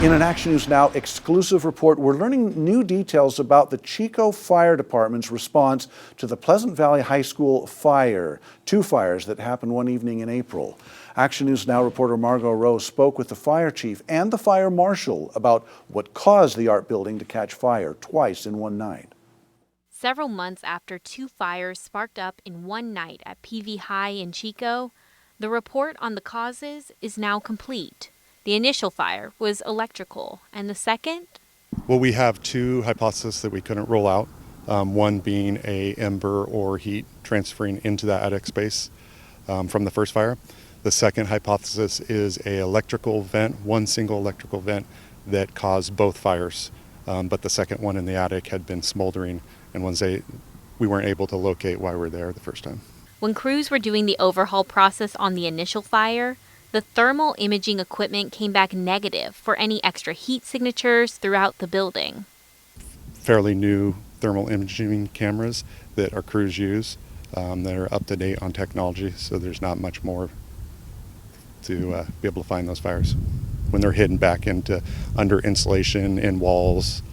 In an Action News Now exclusive report, we're learning new details about the Chico Fire Department's response to the Pleasant Valley High School fire, two fires that happened one evening in April. Action News Now reporter Margot Rowe spoke with the fire chief and the fire marshal about what caused the art building to catch fire twice in one night. Several months after two fires sparked up in one night at PV High in Chico, the report on the causes is now complete. The initial fire was electrical, and the second? Well, we have two hypotheses that we couldn't rule out, one being a ember or heat transferring into that attic space from the first fire. The second hypothesis is a electrical vent, one single electrical vent that caused both fires, but the second one in the attic had been smoldering, and we weren't able to locate why we were there the first time. When crews were doing the overhaul process on the initial fire, the thermal imaging equipment came back negative for any extra heat signatures throughout the building. Fairly new thermal imaging cameras that our crews use that are up to date on technology, so there's not much more to be able to find those fires when they're hidden back into under insulation in walls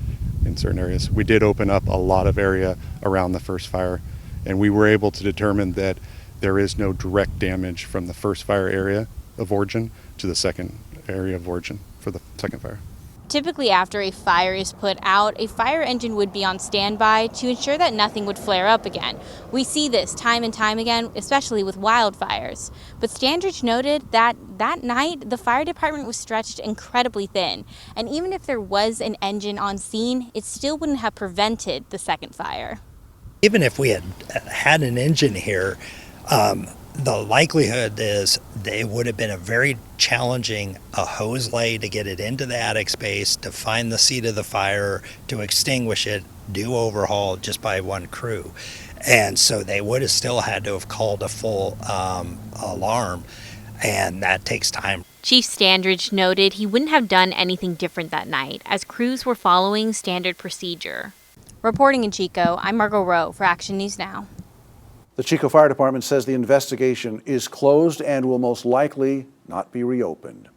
in certain areas. We did open up a lot of area around the first fire, and we were able to determine that there is no direct damage from the first fire area of origin to the second area of origin for the second fire. Typically after a fire is put out, a fire engine would be on standby to ensure that nothing would flare up again. We see this time and time again, especially with wildfires. But Standridge noted that that night, the fire department was stretched incredibly thin. And even if there was an engine on scene, it still wouldn't have prevented the second fire. Even if we had an engine here, the likelihood is it would have been a very challenging hose lay to get it into the attic space, to find the seat of the fire, to extinguish it, do overhaul just by one crew. And so they would have still had to have called a full alarm, and that takes time. Chief Standridge noted he wouldn't have done anything different that night, as crews were following standard procedure. Reporting in Chico, I'm Margot Rowe for Action News Now. The Chico Fire Department says the investigation is closed and will most likely not be reopened.